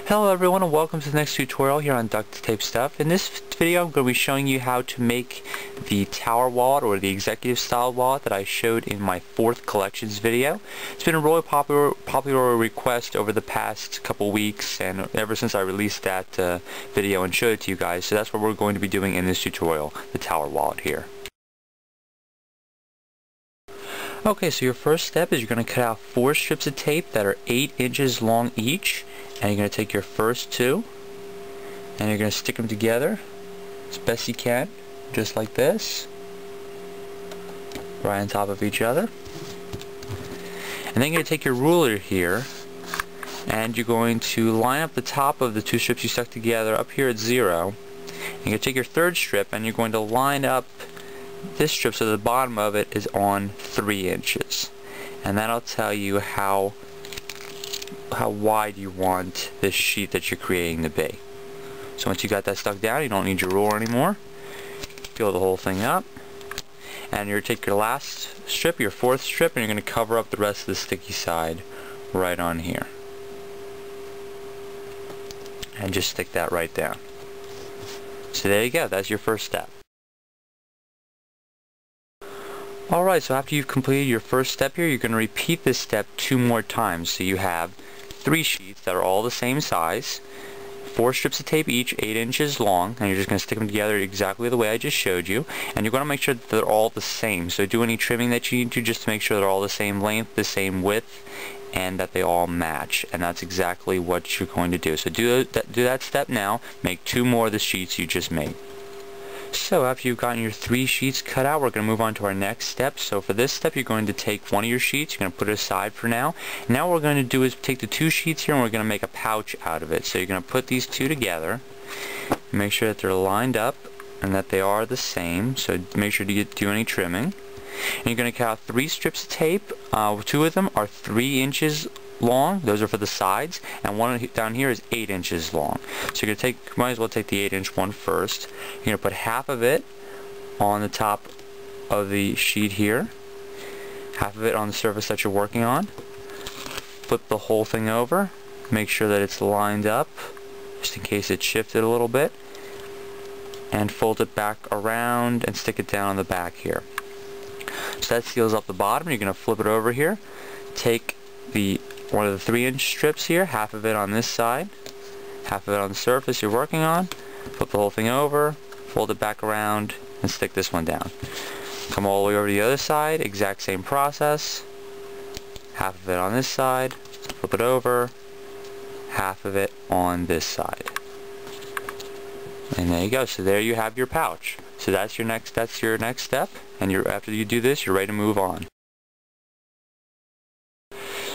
Hello everyone and welcome to the next tutorial here on Ducttapestuff. In this video I'm going to be showing you how to make the tower wallet or the executive style wallet that I showed in my 4th collections video. It's been a really popular request over the past couple weeks and ever since I released that video and showed it to you guys, so that's what we're going to be doing in this tutorial, the tower wallet here. Okay, so your first step is you're going to cut out 4 strips of tape that are 8 inches long each, and you're going to take your first 2 and you're going to stick them together as best you can, just like this, right on top of each other. And then you're going to take your ruler here and you're going to line up the top of the 2 strips you stuck together up here at 0. And you're going to take your third strip and you're going to line up this strip so the bottom of it is on 3 inches, and that'll tell you how wide you want this sheet that you're creating to be. So once you got that stuck down, you don't need your ruler anymore. Fill the whole thing up, and you're going to take your last strip, your 4th strip, and you're going to cover up the rest of the sticky side right on here, and just stick that right down. So there you go, that's your first step. Alright, so after you've completed your first step here, you're going to repeat this step 2 more times. So you have 3 sheets that are all the same size, 4 strips of tape each, 8 inches long, and you're just going to stick them together exactly the way I just showed you. And you're going to make sure that they're all the same. So do any trimming that you need to just to make sure they're all the same length, the same width, and that they all match. And that's exactly what you're going to do. So do that step now. Make 2 more of the sheets you just made. So after you've gotten your 3 sheets cut out, we're going to move on to our next step. So for this step, you're going to take one of your sheets, you're going to put it aside for now. Now what we're going to do is take the 2 sheets here and we're going to make a pouch out of it. So you're going to put these 2 together, make sure that they're lined up and that they are the same. So make sure to do any trimming. And you're going to cut out 3 strips of tape. 2 of them are 3 inches long, those are for the sides, and one down here is 8 inches long. So you're going to might as well take the 8-inch one first. You're going to put half of it on the top of the sheet here, half of it on the surface that you're working on. Flip the whole thing over, make sure that it's lined up, just in case it shifted a little bit, and fold it back around and stick it down on the back here. So that seals up the bottom. You're going to flip it over here, take one of the 3-inch strips here, half of it on this side, half of it on the surface you're working on, flip the whole thing over, fold it back around, and stick this one down. Come all the way over to the other side, exact same process, half of it on this side, flip it over, half of it on this side. And there you go, so there you have your pouch. So that's your next step, and after you do this, you're ready to move on.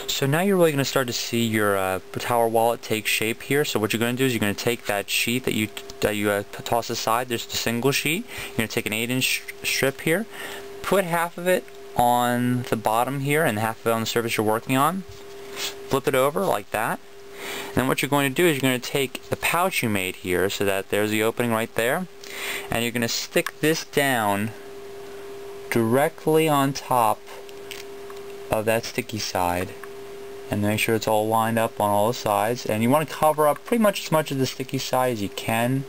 So now you're really going to start to see your tower wallet take shape here. So what you're going to do is you're going to take that sheet that you toss aside. There's the single sheet. You're going to take an 8-inch strip here, put half of it on the bottom here and half of it on the surface you're working on. Flip it over like that. And then what you're going to do is you're going to take the pouch you made here, so that there's the opening right there, and you're going to stick this down directly on top of that sticky side, and make sure it's all lined up on all the sides. And you want to cover up pretty much as much of the sticky side as you can,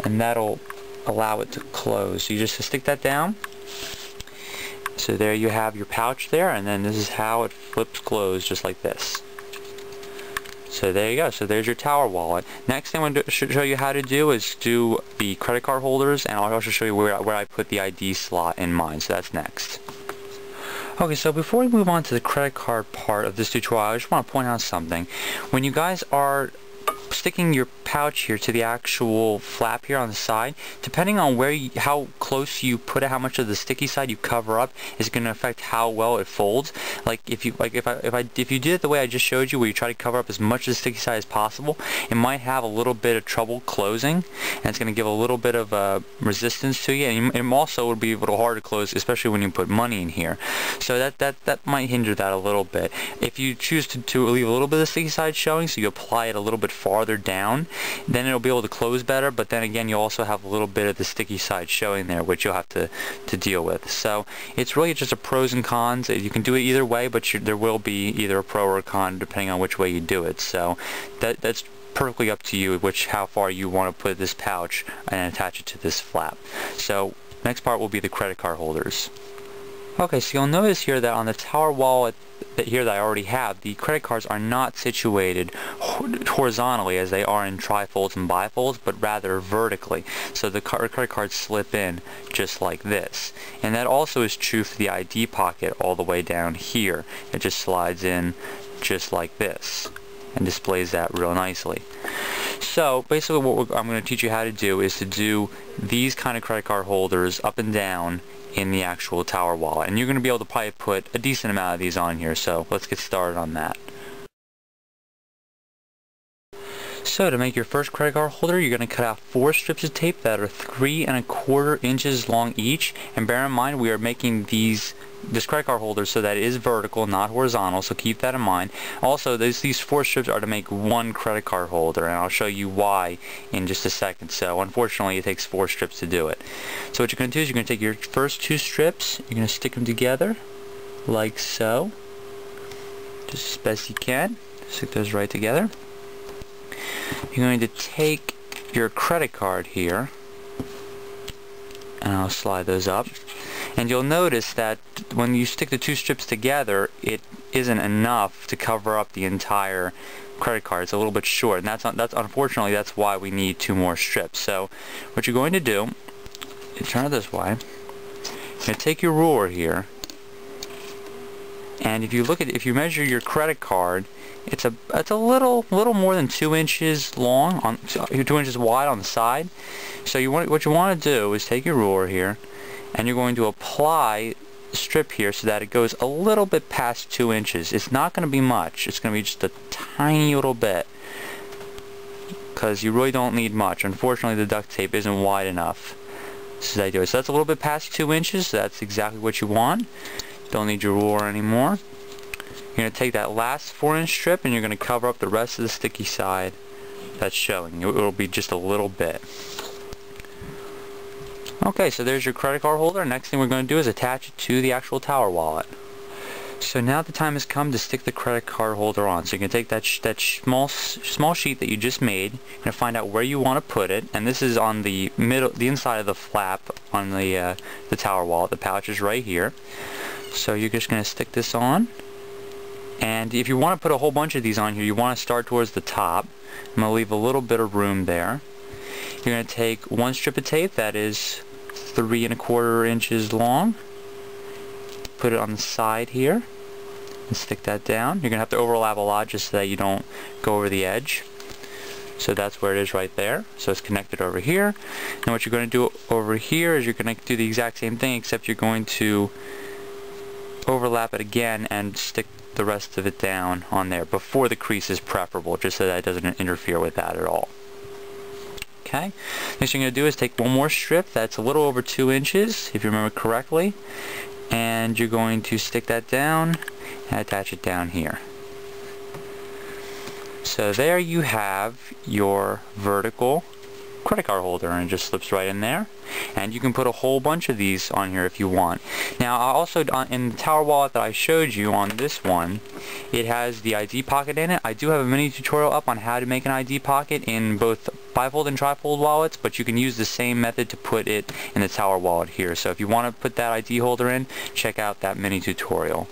and that'll allow it to close. So you just stick that down. So there you have your pouch there, and then this is how it flips closed, just like this. So there you go. So there's your tower wallet. Next thing I'm going to show you how to do is do the credit card holders, and I'll also show you where I put the ID slot in mine. So that's next. Okay, so before we move on to the credit card part of this tutorial, I just want to point out something. When you guys are sticking your pouch here to the actual flap here on the side, depending on how close you put it, how much of the sticky side you cover up is going to affect how well it folds. Like if you did it the way I just showed you, where you try to cover up as much of the sticky side as possible, it might have a little bit of trouble closing, and it's going to give a little bit of resistance to you, and it also would be a little hard to close, especially when you put money in here. So that might hinder that a little bit. If you choose to leave a little bit of the sticky side showing, so you apply it a little bit farther farther down, then it'll be able to close better, but then again you'll also have a little bit of the sticky side showing there, which you'll have to deal with. So it's really just a pros and cons. You can do it either way, but there will be either a pro or a con depending on which way you do it. So that's perfectly up to you how far you want to put this pouch and attach it to this flap. So next part will be the credit card holders. Okay, so you'll notice here that on the tower wallet that I already have, the credit cards are not situated horizontally as they are in trifolds and bifolds, but rather vertically. So the credit cards slip in just like this. And that also is true for the ID pocket all the way down here. It just slides in just like this and displays that real nicely. So basically what I'm going to teach you how to do is to do these kind of credit card holders up and down in the actual tower wallet, and you're going to be able to probably put a decent amount of these on here, so let's get started on that. So to make your first credit card holder, you're going to cut out 4 strips of tape that are 3 1/4 inches long each, and bear in mind we are making this credit card holder so that it is vertical, not horizontal, so keep that in mind. Also, these 4 strips are to make one credit card holder, and I'll show you why in just a second. So unfortunately it takes 4 strips to do it. So what you're going to do is you're going to take your first 2 strips, you're going to stick them together like so, just as best you can. Stick those right together. You're going to take your credit card here, and I'll slide those up, and you'll notice that when you stick the 2 strips together, it isn't enough to cover up the entire credit card. It's a little bit short, and that's unfortunately that's why we need 2 more strips. So what you're going to do is turn it this way. You're going to take your ruler here, and if you measure your credit card, it's a little more than 2 inches long, 2 inches wide on the side. So what you want to do is take your ruler here, and you're going to apply the strip here so that it goes a little bit past 2 inches. It's not going to be much. It's going to be just a tiny little bit, because you really don't need much. Unfortunately, the duct tape isn't wide enough. So that's a little bit past 2 inches. So that's exactly what you want. Don't need your ruler anymore. You're going to take that last 4-inch strip and you're going to cover up the rest of the sticky side that's showing. It will be just a little bit. Okay, so there's your credit card holder. Next thing we're going to do is attach it to the actual tower wallet. So now the time has come to stick the credit card holder on. So you can take that small sheet that you just made. You're going to find out where you want to put it, and this is on the inside of the flap on the tower wallet. The pouch is right here. So you're just going to stick this on. And if you want to put a whole bunch of these on here, you want to start towards the top. I'm going to leave a little bit of room there. You're going to take 1 strip of tape that is 3 1/4 inches long. Put it on the side here and stick that down. You're going to have to overlap a lot just so that you don't go over the edge. So that's where it is right there. So it's connected over here. And what you're going to do over here is you're going to do the exact same thing, except you're going to overlap it again and stick the rest of it down on there. Before the crease is preferable, just so that it doesn't interfere with that at all. Okay, next thing you're going to do is take 1 more strip that's a little over 2 inches, if you remember correctly, and you're going to stick that down and attach it down here. So there you have your vertical credit card holder, and it just slips right in there, and you can put a whole bunch of these on here if you want. Now also in the tower wallet that I showed you on this one, it has the ID pocket in it. I do have a mini tutorial up on how to make an ID pocket in both bifold and trifold wallets, but you can use the same method to put it in the tower wallet here. So if you want to put that ID holder in, check out that mini tutorial.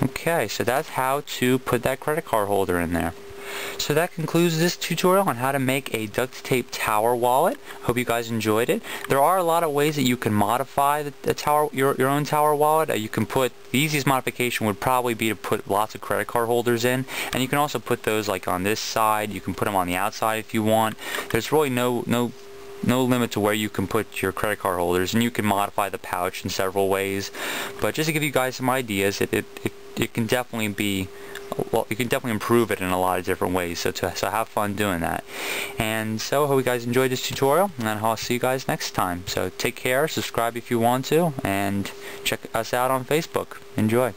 Okay, so that's how to put that credit card holder in there. So that concludes this tutorial on how to make a duct tape tower wallet. Hope you guys enjoyed it. There are a lot of ways that you can modify your own tower wallet. You can put, the easiest modification would probably be to put lots of credit card holders in, and you can also put those like on this side. You can put them on the outside if you want. There's really no limit to where you can put your credit card holders, and you can modify the pouch in several ways. But just to give you guys some ideas, it can definitely be, well, you can definitely improve it in a lot of different ways, so have fun doing that. And so I hope you guys enjoyed this tutorial, and I'll see you guys next time. So take care, subscribe if you want to, and check us out on Facebook. Enjoy.